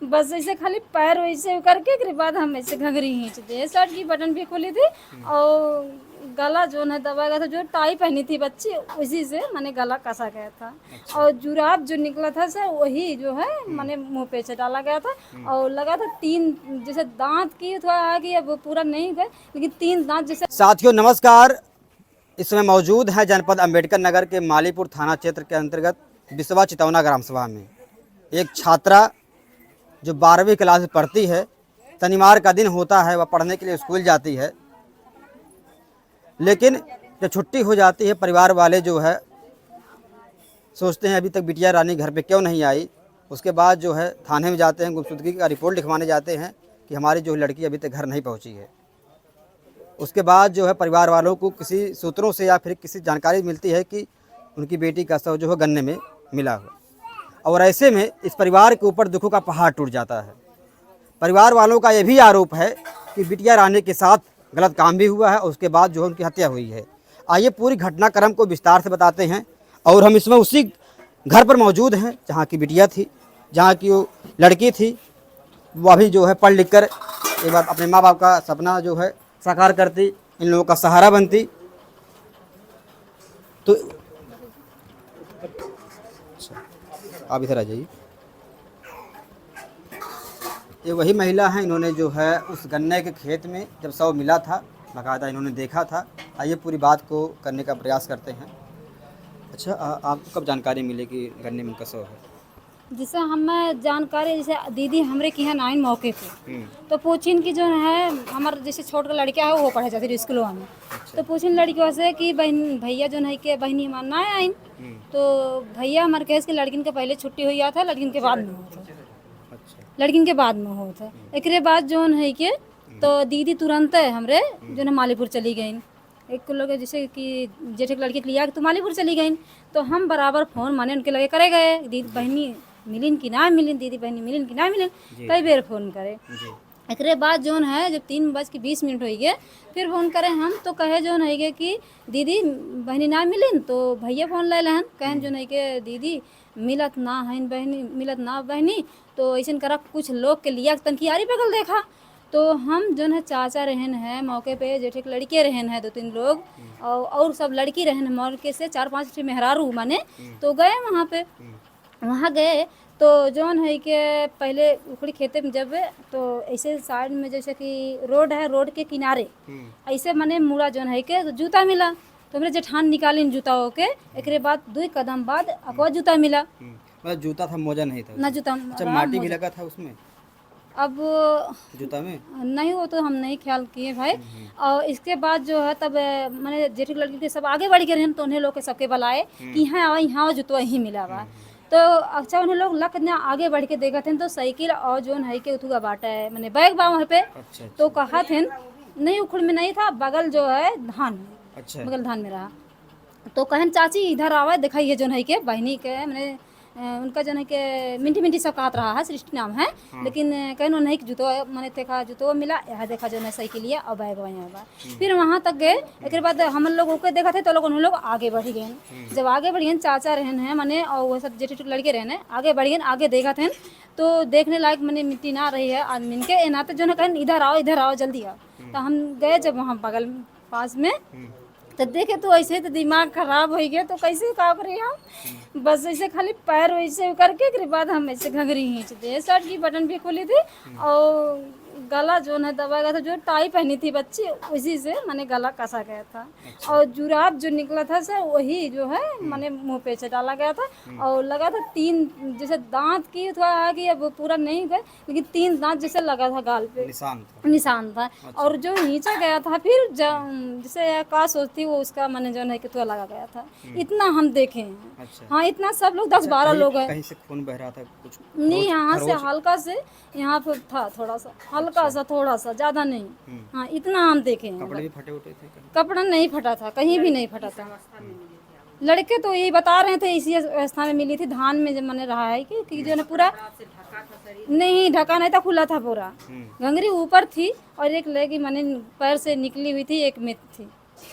बस ऐसे खाली पैर वैसे करके के बाद हम ऐसे घंघरी खींच दिए। शर्ट की बटन भी खुली थी और गला जो है दबा गया था। जो टाई पहनी थी बच्ची उसी से मैंने गला कसा गया था। और जुराब जो निकला था सर वही जो है मैंने मुंह पे से डाला गया था। और लगा था 3 जैसे दांत की थोड़ा आगे, अब पूरा नहीं गए लेकिन 3 दांत जैसे। साथियों नमस्कार, इस समय मौजूद है जनपद अंबेडकर नगर के मालीपुर थाना क्षेत्र के अंतर्गत बिसवा चितौना ग्राम सभा में। एक छात्रा जो 12वीं क्लास में पढ़ती है, शनिवार का दिन होता है, वह पढ़ने के लिए स्कूल जाती है। लेकिन जब छुट्टी हो जाती है, परिवार वाले जो है सोचते हैं अभी तक बिटिया रानी घर पे क्यों नहीं आई। उसके बाद जो है थाने में जाते हैं, गुमशुदगी का रिपोर्ट लिखवाने जाते हैं कि हमारी जो लड़की अभी तक घर नहीं पहुंची है। उसके बाद जो है परिवार वालों को किसी सूत्रों से या फिर किसी जानकारी मिलती है कि उनकी बेटी का शव जो है गन्ने में मिला हुआ। और ऐसे में इस परिवार के ऊपर दुखों का पहाड़ टूट जाता है। परिवार वालों का यह भी आरोप है कि बिटिया रानी के साथ गलत काम भी हुआ है और उसके बाद जो है उनकी हत्या हुई है। आइए पूरी घटनाक्रम को विस्तार से बताते हैं। और हम इसमें उसी घर पर मौजूद हैं जहाँ की बिटिया थी, जहाँ की वो लड़की थी। वो अभी जो है पढ़ लिख कर एक बार अपने माँ बाप का सपना जो है साकार करती, इन लोगों का सहारा बनती। तो आप इधर आ जाइए। ये वही महिला हैं, इन्होंने जो है उस गन्ने के खेत में जब शव मिला था बाकायदा इन्होंने देखा था। आइए पूरी बात को करने का प्रयास करते हैं। अच्छा, आपको कब जानकारी मिली कि गन्ने में उनका शव है? जिसे हमें जानकारी जैसे दीदी हमरे की है नाइन मौके पे तो पूछिन कि जो है हमारे जैसे छोट का लड़का है वो पढ़े जाती थी स्कूलों में। तो पूछिन लड़कियों से कि बहन भैया जो है कि बहनी हमार ना आइन। तो भैया हमारे कहे कि लड़किन के पहले छुट्टी हुई था, लड़किन के बाद में हो था। लड़किन के बाद में हो था एक बाद जो है कि तो दीदी तुरंत हमरे जो है मालीपुर चली गई। एक लोग जैसे कि जेठे लड़की के लिया कि तुम मालीपुर चली गई। तो हम बराबर फ़ोन माने उनके लगे करे गए, दीदी बहनी मिलिन कि ना मिलिन, दीदी बहनी मिलिन कि ना मिलिन, कई बेर फ़ोन करे। एक बाद जोन है जब 3:20 हो गए फिर फ़ोन करे हम तो कहे जोन है गे कि दीदी बहनी ना मिलिन। तो भैया फ़ोन ले लहन कहन जो है कि दीदी मिलत ना है बहनी, मिलत ना बहनी। तो ऐसा करा कुछ लोग के लिया तनकियारी पकड़ देखा। तो हम जो है चाचा रहन है मौके पे, जेठे के लड़के रहन है 2-3 लोग और सब लड़की रहन है मौके से 4-5 मेहरारू माने। तो गए वहाँ पे, वहाँ गए तो जौन है कि पहले उखड़ी खेते में जब तो ऐसे साइड में जैसे कि रोड है, रोड के किनारे ऐसे मने मुड़ा जौन है कि तो जूता मिला। तो मेरे जेठान निकालिन जूता होके एक बाद 2 कदम बाद अकवा जूता मिला। मतलब जूता था, मोजा नहीं था ना जूता। अच्छा, माटी भी लगा था उसमें अब जूता में नहीं, वो तो हम नहीं ख्याल किए भाई। और इसके बाद जो है तब मैंने जेठी लड़की के सब आगे बढ़ गए रहन तो उन्हें लोग के सबके बुलाए कि यहाँ जूतवा ही मिला हुआ। तो अच्छा उन्हें लोग लक ने आगे बढ़ के देखा थे तो साइकिल और जो है कि उठुआ बाटा है मैंने बैग बा वहाँ पे। अच्छा। तो कहा थे नहीं उखड़ में नहीं था, बगल जो है धान में। अच्छा। बगल धान में रहा। तो कहन चाची इधर आवा दिखाइए जो है कि बहनी के मैंने उनका जो है कि मिंटी मिंटी सब कहत रहा है, सृष्टि नाम है। लेकिन कहनो नहीं कि जूतो मैंने देखा जूतो मिला, यहाँ देखा जो है साइकिलिया और बैग वहाँ बा। फिर वहाँ तक गए एक बाद हम लोग ओके देखा थे तो लोग उन लोग आगे बढ़ गए। जब आगे बढ़ गए चाचा रहन है मैंने और वो सब जेठे लड़के रहने आगे बढ़ गए, आगे देखा थे तो देखने लायक मैंने मिट्टी ना रही है आदमी के नाते जो है कहन इधर आओ जल्दी आओ। तो हम गए जब वहाँ बगल पास में तो देखे तो ऐसे तो दिमाग खराब हो गया। तो कैसे का करें हम, बस ऐसे खाली पैर वैसे करके के बाद हम ऐसे घंघरी खींच दिए। शर्ट की बटन भी खुली थी और गला जो है दबा गया था। जो टाई पहनी थी बच्ची उसी से मैंने गला कसा गया था। और जुराब जो निकला था सर वही जो है मैंने मुंह पे से डाला गया था। और लगा था 3 जैसे दांत की थोड़ा आगे, अब पूरा नहीं गए लेकिन 3 दांत जैसे लगा था गाल पे, निशान था। और जो नीचे गया था फिर जैसे का सोचती वो उसका मैंने जो है कि तो लगा गया था। इतना हम देखे हैं। अच्छा। हाँ इतना सब लोग 10-12 लोग हैं। कहीं से खून बह रहा था कुछ? नहीं, यहाँ से हल्का से यहाँ पे था थोड़ा सा, हल्का सा थोड़ा सा, ज़्यादा नहीं। हाँ इतना हम देखे हैं। कपड़े भी फटे उठे थे कहीं? कपड़ा नहीं फटा था, कहीं भी नहीं फटा था। लड़के तो यही बता रहे थे इसी अवस्था में मिली थी धान में। जब मैंने रहा है कि जो है पूरा नहीं ढका नहीं था, खुला था पूरा। घंघरी ऊपर थी और एक लेगी मैंने पैर से निकली हुई थी, एक में थी।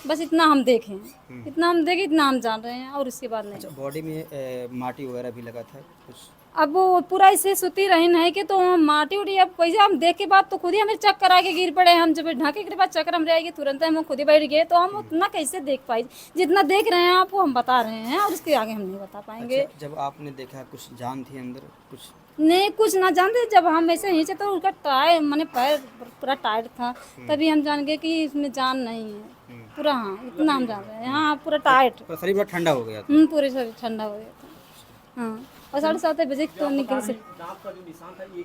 बस इतना हम देखे हैं, इतना हम देखे, इतना हम जान रहे हैं और उसके बाद नहीं। अच्छा, बॉडी में माटी वगैरह भी लगा था कुछ? अब वो पूरा ऐसे सुती रही है कि तो हम माटी उटी अब कैसे हम देख के बाद तो खुद ही हमें चक्कर आके गिर पड़े। हम जब ढाके के बाद चक्कर हम आएगी तुरंत हम खुद ही बैठ गए। तो हम उतना कैसे देख पाए, जितना देख रहे हैं आप वो हम बता रहे हैं और उसके आगे हम नहीं बता पाएंगे। अच्छा, जब आपने देखा कुछ जान थी अंदर कुछ? नहीं कुछ ना जानते, जब हम ऐसे नीचे तो उसका टायर मैंने पैर पूरा टाइट था, तभी हम जान गए कि इसमें जान नहीं है पूरा। हाँ इतना हम जान रहे हैं। हाँ पूरा टाइट, पर शरीर बड़ा ठंडा हो गया था। पूरे शरीर ठंडा हो गया था। हाँ और 7:30 बजे तो निकल से एक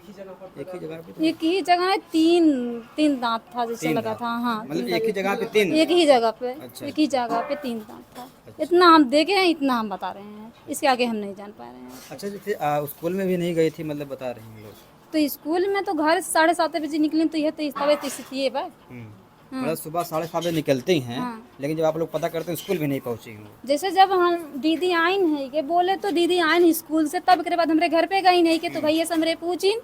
ही जगह पे? एक ही जगह है, तीन दांत था जैसे लगा था। हाँ मतलब एक ही जगह पे तीन? एक ही जगह पे। अच्छा। एक ही जगह पे 3 दांत था। इतना हम देखे हैं, इतना हम बता रहे हैं, इसके आगे हम नहीं जान पा रहे हैं। अच्छा, जैसे स्कूल में भी नहीं गई थी मतलब बता रहे हैं लोग? तो स्कूल में तो घर 7:30 बजे निकले तो यह तो तब स्थिति है भाई। मतलब सुबह 7:30 बजे निकलते ही हैं। हाँ। लेकिन जब आप लोग पता करते हैं स्कूल भी नहीं पहुंची हूँ। जैसे जब हम दीदी आइन है के बोले तो दीदी आइन स्कूल से, तब के बाद हमारे घर पे गई नहीं के तो भैया से हमरे पूछिन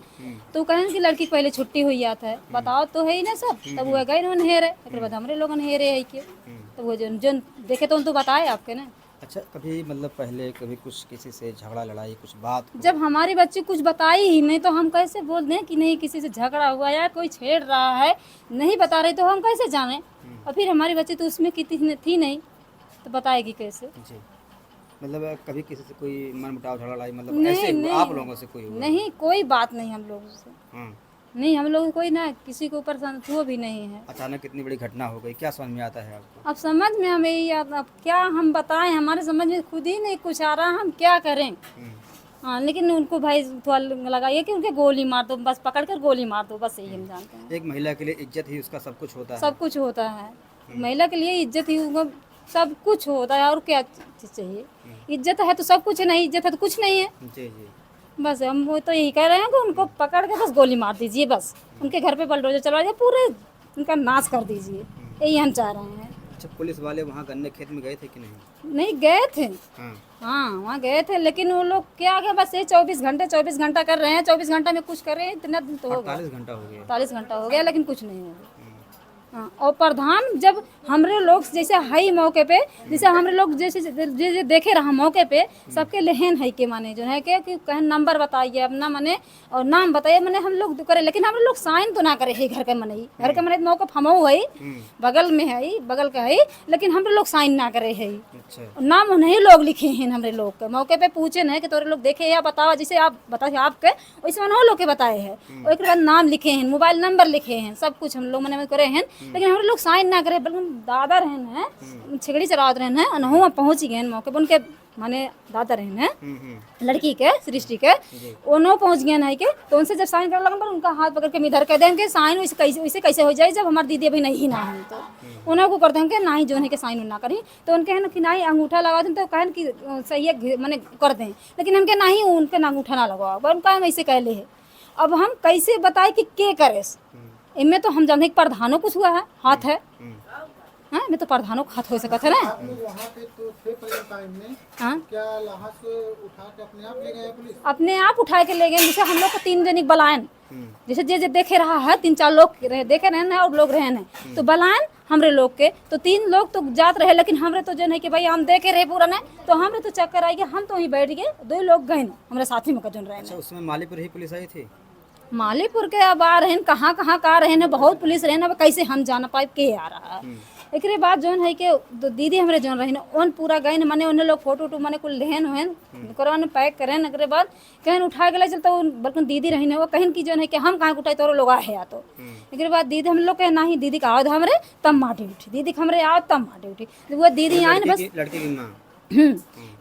तो कहन कि लड़की पहले छुट्टी हुई आता है, बताओ तो है ही ना सब। तब वो गए ना नहेरे, एक बाद हमरे लोग नहेरे है के तब वो जो देखे तो उनको बताए आपके ना। अच्छा, कभी मतलब पहले कभी कुछ किसी से झगड़ा लड़ाई कुछ बात हो? जब हमारी बच्ची कुछ बताई ही नहीं तो हम कैसे बोल दें कि नहीं किसी से झगड़ा हुआ या कोई छेड़ रहा है, नहीं बता रहे तो हम कैसे जाने। और फिर हमारी बच्ची तो उसमें कितनी थी नहीं तो बताएगी कैसे। जी, मतलब कभी किसी से कोई मनमुटाव झगड़ा लड़ाई मतलब नहीं, ऐसे नहीं, आप लोगों से कोई हुआ? नहीं कोई बात नहीं हम लोगों से। हाँ। नहीं हम लोग कोई ना किसी के ऊपर वो भी नहीं है। अचानक इतनी बड़ी घटना हो गई, क्या समझ में आता है आपको? अब समझ में हमें यही आता, अब क्या हम बताएं, हमारे समझ में खुद ही नहीं कुछ आ रहा, हम क्या करें। हाँ लेकिन उनको भाई थोड़ा लगाइए कि उनके गोली मार दो, बस पकड़ कर गोली मार दो, बस यही हम जानते हैं। एक महिला के लिए इज्जत ही उसका सब कुछ होता है। सब कुछ होता है, महिला के लिए इज्जत ही उनको सब कुछ होता है। और क्या चीज़ चाहिए, इज्जत है तो सब कुछ है, नहीं इज्जत है तो कुछ नहीं है। जी जी। बस हम वो तो यही कह रहे हैं कि उनको पकड़ के बस गोली मार दीजिए, बस उनके घर पे बलडोजर चलवा दीजिए, पूरे उनका नाश कर दीजिए, यही हम चाह रहे हैं। अच्छा, पुलिस वाले वहाँ गन्ने खेत में गए थे कि नहीं? नहीं गए थे। हाँ। हाँ वहाँ गए थे, लेकिन वो लोग क्या गए बस ये 24 घंटा कर रहे हैं। 24 घंटा में कुछ कर रहे हैं, इतना दिन तो हो गया। 48 घंटा हो गया। 48 घंटा हो गया लेकिन कुछ नहीं हो गया। हाँ और प्रधान जब हमरे लोग जैसे हई मौके पे, जैसे हमरे लोग जैसे देखे रहा मौके पे सबके लेहन है के माने जो है कि कहें नंबर बताइए अपना मने और नाम बताइए मने हम लोग तो करे, लेकिन हम लोग साइन तो ना करे है घर के मने ही। घर के मने मौके फमऊ है बगल में है, बगल का है, लेकिन हम लोग साइन ना करे है। अच्छा। नाम उन्हें लोग लिखे हैं हमरे लोग के मौके पे, पूछे नहीं कि तोरे लोग देखे या बताओ, जैसे आप बताए आपके वैसे उन्होंने लोग के बताए हैं। और एक बाद नाम लिखे हैं, मोबाइल नंबर लिखे हैं, सब कुछ हम लोग मने करे हैं, लेकिन हमारे लोग साइन ना करे। बल्कि दादा रहन है छिगड़ी चरावत रहन है, उन्होंने पहुँच गए मौके पर, उनके माने दादा रहन है लड़की के सृष्टि के, उन्होंने पहुँच गए नहीं के तो उनसे जब साइन करने लगा उनका हाथ पकड़ के इधर कह देंगे साइन वैसे कैसे हो जाए जब हमारी दीदी अभी नहीं ना है। तो उन्हें को कर देंगे ना ही जो है कि साइन ना करें, तो उनके है कि ना ही अंगूठा लगा दें तो कहन कि सही है मैंने कर दें, लेकिन हमके ना ही उनके ना अंगूठा ना लगवाओ, उनका हम ऐसे कहले है। अब हम कैसे बताए कि के करे, इनमें तो हम जानते प्रधानों कुछ हुआ है हाथ है। हाँ मैं तो प्रधानों का हाथ हो सकता है ना। वहाँ पे तो थे पहले टाइम में, हाँ क्या लाश उठा के अपने आप ले गए पुलिस? अपने आप उठा के ले गए। जैसे हम लोग को 3 दिन बलायन, जैसे जे देखे रहा है 3-4 लोग देखे रहे ना और लोग रहे ना तो बलायन हमरे लोग के तो 3 लोग तो जात रहे, लेकिन हमरे तो जो है कि भाई हम देखे रहे पूरा ना तो हमरे तो चक्कर आई गए, हम तो वहीं बैठ गए, 2 लोग गए ना हमारे साथी में कजन रहे। अच्छा, उसमें मालीपुर ही पुलिस आई थी? मालीपुर के अब आ रहे हैं, कहाँ कहाँ का रहे हैं, बहुत पुलिस रहे ना, अब कैसे हम जान पाए के आ रहा है। एक बाद जो है कि दीदी हमारे जो रही उन पूरा गए न मने उन्हें लोग फोटो उटो मने कुल लेहन हुन करवाने पैक करें, एक बाद कहन उठा के ले चलता बल्कि दीदी रही वो कहन की जो है कि हम कहाँ उठाए तो लोग आए या तो एक बाद दीदी हम लोग कहे ना ही दीदी का आओ हमरे तब माटी उठी, दीदी हमरे आओ तब माटी उठी। वो दीदी आए न बस लड़की की माँ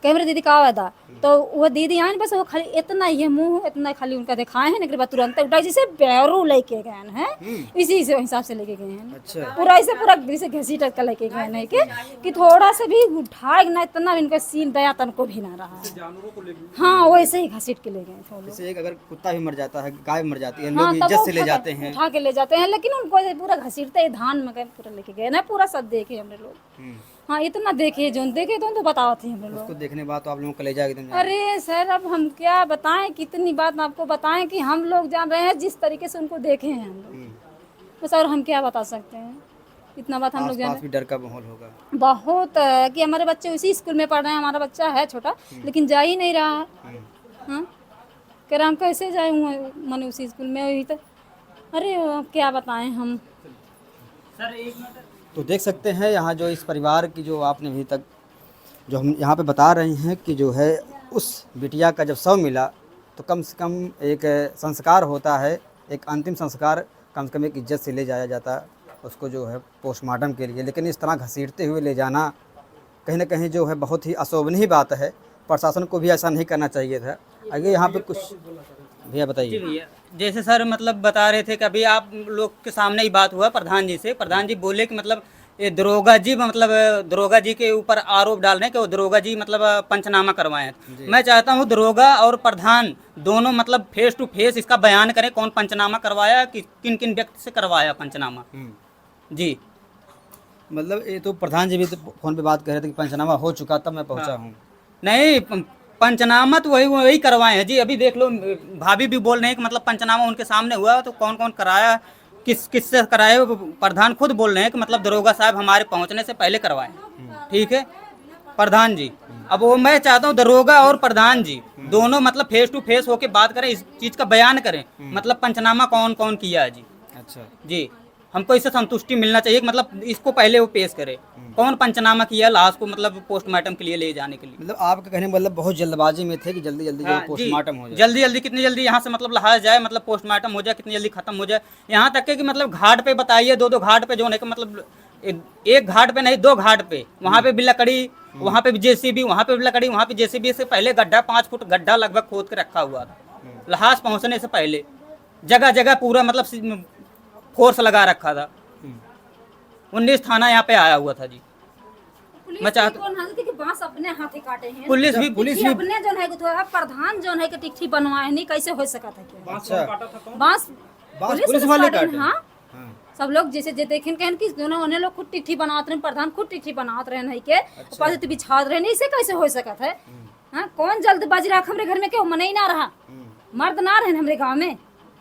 कैमरे दीदी का आवा था तो वो दीदी आए बस वो खाली इतना ये मुंह इतना खाली उनका दिखाए हैं, एक बाद तुरंत उठाई जैसे बैरू लेके गए हैं, इसी से हिसाब से लेके गए हैं। अच्छा। पूरा ऐसे पूरा जैसे घसीट कर लेके गए हैं कि थोड़ा से भी उठाए ना, इतना इनका सीन दया तन को भी ना रहा है। हाँ वैसे ही घसीट के ले गए थे। जैसे एक अगर कुत्ता भी मर जाता है, गाय मर जाती है, हाँ, लोग तब इज्जत वो से ले जाते हैं, उठा के ले जाते हैं, लेकिन उनको ऐसे पूरा घसीटते धान में पूरा लेके गए ना, पूरा सब देखे हमने लोग। हाँ इतना देखे जो देखे तो बताओ थे हम लोग। उसको देखने बाद तो आप लोगों को कलेजा एकदम अरे सर अब हम क्या बताएं, कितनी बात आपको बताएं कि हम लोग जान रहे हैं जिस तरीके से उनको देखे हैं हम लोग, बस और हम क्या बता सकते हैं, इतना बात हम लोग जाने। भी डर का माहौल होगा बहुत है कि हमारे बच्चे उसी स्कूल में पढ़ रहे हैं, हमारा बच्चा है छोटा लेकिन जा ही नहीं रहा है। हाँ कह रहा हम कैसे जाए मैंने उसी स्कूल में वही तो अरे अब क्या बताएं हम। तो देख सकते हैं यहाँ जो इस परिवार की जो आपने अभी तक जो हम यहाँ पे बता रहे हैं कि जो है उस बिटिया का जब शव मिला तो कम से कम एक संस्कार होता है, एक अंतिम संस्कार कम से कम एक इज्जत से ले जाया जाता उसको जो है पोस्टमार्टम के लिए, लेकिन इस तरह घसीटते हुए ले जाना कहीं ना कहीं जो है बहुत ही अशोभनीय बात है। प्रशासन को भी ऐसा नहीं करना चाहिए था। आगे यहाँ पे कुछ भैया बताइए। भैया जैसे सर मतलब बता रहे थे कि अभी आप लोग के सामने ही बात हुआ प्रधान जी से, प्रधान जी बोले कि मतलब ये दरोगा जी मतलब दरोगा जी के ऊपर आरोप डाल रहे हैं कि वो दरोगा जी मतलब पंचनामा करवाए हैं। मैं चाहता हूँ दरोगा और प्रधान दोनों मतलब फेस टू फेस इसका बयान करें कौन पंचनामा करवाया, किन किन व्यक्ति से करवाया पंचनामा। जी मतलब ये तो प्रधान जी भी तो फ़ोन पे बात कर रहे थे कि पंचनामा हो चुका तब मैं पहुंचा हूँ। नहीं पंचनामा तो वही करवाए हैं जी। अभी देख लो भाभी भी बोल रहे हैं कि मतलब पंचनामा उनके सामने हुआ, तो कौन कौन कराया किससे कराए वो प्रधान खुद बोल रहे हैं कि मतलब दरोगा साहब हमारे पहुंचने से पहले करवाए। ठीक है प्रधान जी, अब वो मैं चाहता हूँ दरोगा और प्रधान जी दोनों मतलब फेस टू फेस होके बात करें, इस चीज़ का बयान करें मतलब पंचनामा कौन कौन किया है जी। अच्छा जी हमको इससे संतुष्टि मिलना चाहिए, मतलब इसको पहले वो पेश करे कौन पंचनामा किया लाश को मतलब पोस्टमार्टम के लिए ले जाने के लिए। मतलब आपका कहने का मतलब बहुत जल्दबाजी में थे कि जल्दी जल्दी जो हाँ, पोस्टमार्टम हो जाए। जल्दी जल्दी कितनी जल्दी यहाँ से मतलब लाश जाए, मतलब पोस्टमार्टम हो जाए, कितनी जल्दी खत्म हो जाए। यहाँ तक के कि मतलब घाट पे बताइए, दो घाट पे जो है मतलब एक घाट पे नहीं 2 घाट पे, वहाँ पे भी लकड़ी, वहाँ पे भी जेसीबी, वहाँ पे भी लकड़ी, वहाँ पे जेसीबी से पहले गड्ढा 5 फुट गड्ढा लगभग खोद के रखा हुआ था लाश पहुँचने से पहले। जगह जगह पूरा मतलब फोर्स लगा रखा था। 19 थाना यहाँ पे आया हुआ था जी। मैं चाहता कि बांस अपने हाथे काटे हैं, पुलिस भी अपने जो है तो अब प्रधान जो है कि टिकठी बनवाए नहीं, कैसे हो सका था क्या अच्छा बांस पुलिस वाले काटे। हाँ सब लोग जैसे जे देखें कहन कि दोनों उन्हें लोग खुद टिकठी बनात रहे, प्रधान खुद टिकठी बनात रहे नहीं के पास तो बिछात रहे नहीं, इसे कैसे हो सका था। हाँ कौन जल्दबाजी रहा हमरे घर में, क्यों मन ही ना रहा, मर्द ना रहे हमरे गाँव में,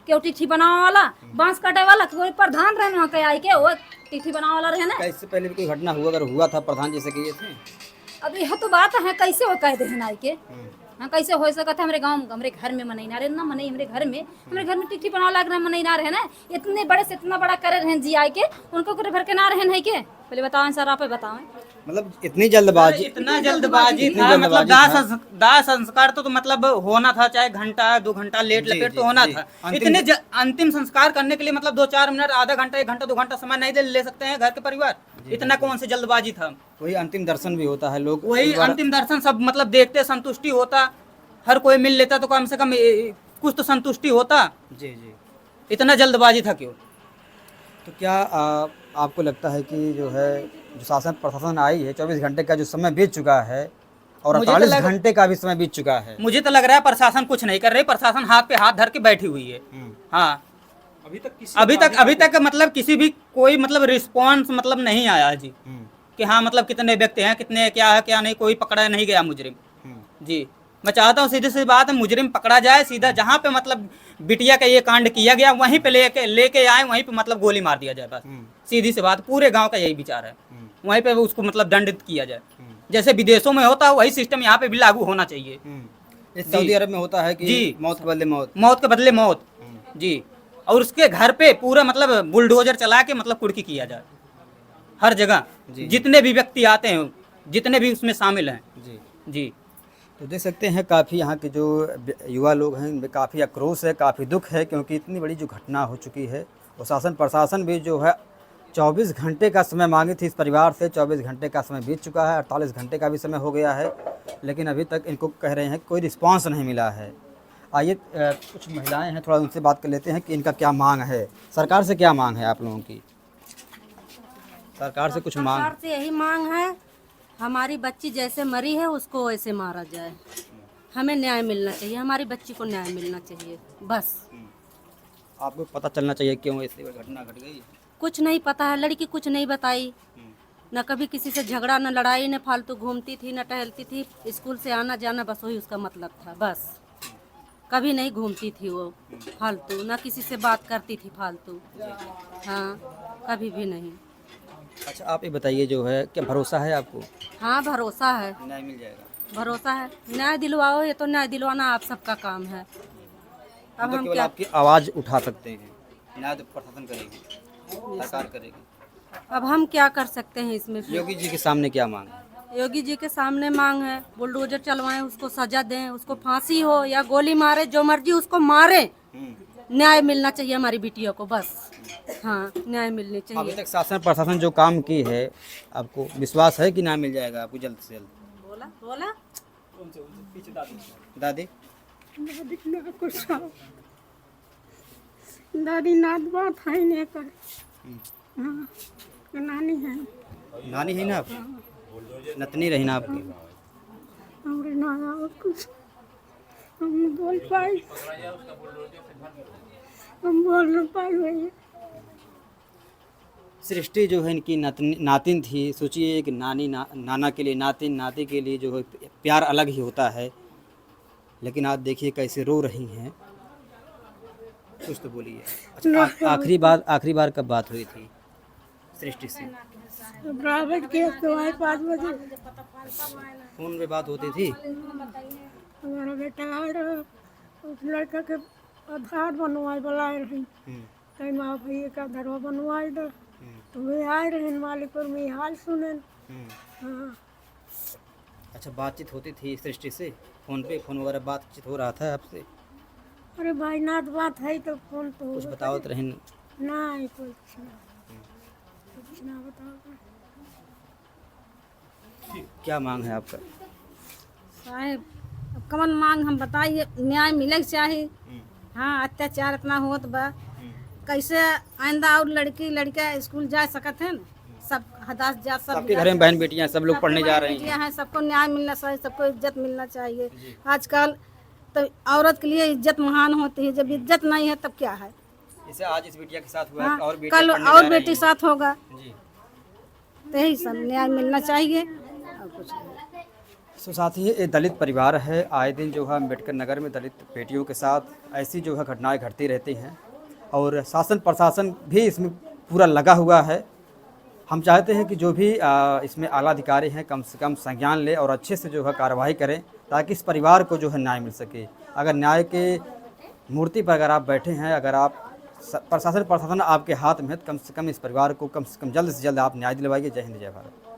क्यों टिकठी बनावे वाला बांस काटे वाला कोई प्रधान रहे वहाँ के आई के वो टिकठी बनावे वाला रहे ना। इससे पहले भी कोई घटना हुआ अगर हुआ था प्रधान जी से किए थे। अब यह तो बात है कैसे वो कह दे आई के। हाँ कैसे हो सका था, हमारे गाँव हमारे घर में मनई ना रहे ना, मनई हमारे घर में टिकठी बनावे लग रहा मनई ना रहे ना, इतने बड़े से इतना बड़ा करे रहे जी आई के, उनको करे भर के ना रहे नहीं के। पहले बताओ सर आप बताओ मतलब इतनी जल्दबाजी था मतलब दाह संस्कार तो मतलब होना था, चाहे घंटा 2 घंटा लेट लपेट तो होना था। इतने अंतिम संस्कार करने के लिए मतलब 2-4 मिनट, आधा घंटा, 1 घंटा 2 घंटा समय नहीं ले सकते हैं घर के परिवार, इतना कौन से जल्दबाजी था। वही अंतिम दर्शन भी होता है, लोग वही अंतिम दर्शन सब मतलब देखते संतुष्टि होता, हर कोई मिल लेता तो कम से कम कुछ तो संतुष्टि होता। जी जी इतना जल्दबाजी था क्यों। तो क्या आपको लगता है कि जो है जो शासन प्रशासन आई है 24 घंटे का जो समय बीत चुका है और 48 घंटे का भी समय बीत चुका है, मुझे तो लग रहा है प्रशासन कुछ नहीं कर रही, प्रशासन हाथ पे हाथ धर के बैठी हुई है। हाँ अभी तक मतलब किसी भी कोई मतलब रिस्पॉन्स मतलब नहीं आया जी कि हाँ मतलब कितने व्यक्ति हैं, कितने क्या है क्या नहीं, कोई पकड़ा नहीं गया मुजरिम। जी मैं चाहता हूँ सीधी सी बात है मुजरिम पकड़ा जाए, सीधा जहाँ पे मतलब बिटिया का ये कांड किया गया वहीं पे लेके आए, वहीं पे मतलब गोली मार दिया जाए बस। सीधी सी बात पूरे गांव का यही विचार है, वहीं पे उसको मतलब दंडित किया जाए। जैसे विदेशों में होता है वही सिस्टम यहाँ पे भी लागू होना चाहिए। सऊदी अरब में होता है कि जी मौत के बदले मौत, मौत के बदले मौत। जी और उसके घर पे पूरा मतलब बुलडोजर चला के मतलब कुर्की किया जाए हर जगह, जितने भी व्यक्ति आते हैं, जितने भी उसमें शामिल हैं। जी तो देख सकते हैं काफ़ी यहाँ के जो युवा लोग हैं उनमें काफ़ी आक्रोश है, काफ़ी दुख है, क्योंकि इतनी बड़ी जो घटना हो चुकी है और शासन प्रशासन भी जो है 24 घंटे का समय मांगी थी इस परिवार से, 24 घंटे का समय बीत चुका है, 48 घंटे का भी समय हो गया है, लेकिन अभी तक इनको कह रहे हैं कोई रिस्पांस नहीं मिला है। आइए कुछ महिलाएं हैं, थोड़ा उनसे बात कर लेते हैं कि इनका क्या मांग है, सरकार से क्या मांग है आप लोगों की। सरकार से कुछ मांग, सरकार से यही मांग है हमारी बच्ची जैसे मरी है उसको वैसे मारा जाए, हमें न्याय मिलना चाहिए, हमारी बच्ची को न्याय मिलना चाहिए बस। आपको पता चलना चाहिए क्यों ऐसी घटना घट गई। कुछ नहीं पता है, लड़की कुछ नहीं बताई, न कभी किसी से झगड़ा न लड़ाई, न फालतू घूमती थी न टहलती थी, स्कूल से आना जाना बस वही उसका मतलब था बस। कभी नहीं घूमती थी वो फालतू, न किसी से बात करती थी फालतू, हाँ कभी भी नहीं। अच्छा आप ये बताइए जो है क्या भरोसा है आपको। हाँ भरोसा है, न्याय मिल जाएगा, भरोसा है, न्याय दिलवाओ, ये तो न्याय दिलवाना आप सबका काम है। अब तो हम केवल क्या आपकी आवाज़ उठा सकते हैं, न्याय तो प्रशासन करेगी, सरकार करेगी। अब हम क्या कर सकते हैं इसमें फिर? योगी जी के सामने क्या मांग है? योगी जी के सामने मांग है बुलडोजर चलवाएं, उसको सजा दें, उसको फांसी हो या गोली मारे, जो मर्जी उसको मारे। न्याय मिलना चाहिए हमारी बिटियों को, बस। हाँ, न्याय मिलनी अभी चाहिए। तक शासन प्रशासन जो काम की है, आपको विश्वास है कि न्याय मिल जाएगा आपको जल्द से जल्द? बोला बोला दादी दादी नाथ बात है नहीं कर। हाँ, नानी है नानी है ना आपकी, नतनी रही ना आपकी? हमारे नाना और कुछ हम नहीं बोल पाए, हम बोल नहीं पाए भैया। सृष्टि जो है इनकी नातिन थी। सोचिए कि नाना के लिए नातिन, नाती के लिए जो है प्यार अलग ही होता है, लेकिन आज देखिए कैसे रो रही हैं। कुछ तो बोलिए। अच्छा, आखिरी बार कब बात हुई थी सृष्टि से? बराबर के तो आए 5 बजे फोन पे बात होती थी? हमारा बेटा आए रहा, उस लड़का के आधार बनवाए बुलाए रही, कहीं माँ भैया का आधार बनवाए दो, तो वे आए रहे मालिकपुर में हाल सुने। हाँ, अच्छा, बातचीत होती थी सृष्टि से फोन पे? फोन वगैरह बातचीत हो रहा था आपसे? अरे भाई नाथ बात है तो फोन तो कुछ बताओ तो रहे। नहीं, कुछ ना बताओ। क्या मांग है आपका? साहेब अब कमन मांग हम बताइए, न्याय मिले चाहिए। हाँ, अत्याचार इतना होत बा, कैसे आइंदा और लड़का स्कूल जा सकत है न? सब हदास जा, सब सबके घर में बहन बेटियां सब लोग पढ़ने जा रहे हैं। हैं, सबको न्याय मिलना चाहिए, सबको इज्जत मिलना चाहिए। आजकल तो औरत के लिए इज्जत महान होती है, जब इज्जत नहीं है तब क्या है? जैसे आज इस बिटिया के साथ हुआ है, हाँ, और बेटियां कल पढ़ने और जा बेटी रही साथ होगा, हैं। जी। तो यही सब न्याय मिलना चाहिए और कुछ नहीं। सो साथ ही ये दलित परिवार है, आए दिन जो है अम्बेडकर नगर में दलित बेटियों के साथ ऐसी जो है घटनाएं घटती रहती हैं, और शासन प्रशासन भी इसमें पूरा लगा हुआ है। हम चाहते हैं कि जो भी इसमें आला अधिकारी हैं कम से कम संज्ञान ले और अच्छे से जो है कार्रवाई करें, ताकि इस परिवार को जो है न्याय मिल सके। अगर न्याय के मूर्ति पर अगर आप बैठे हैं, अगर आप प्रशासन आपके हाथ में है, तो कम से कम इस परिवार को कम से कम जल्द से जल्द आप न्याय दिलवाइए। जय हिंद, जय भारत।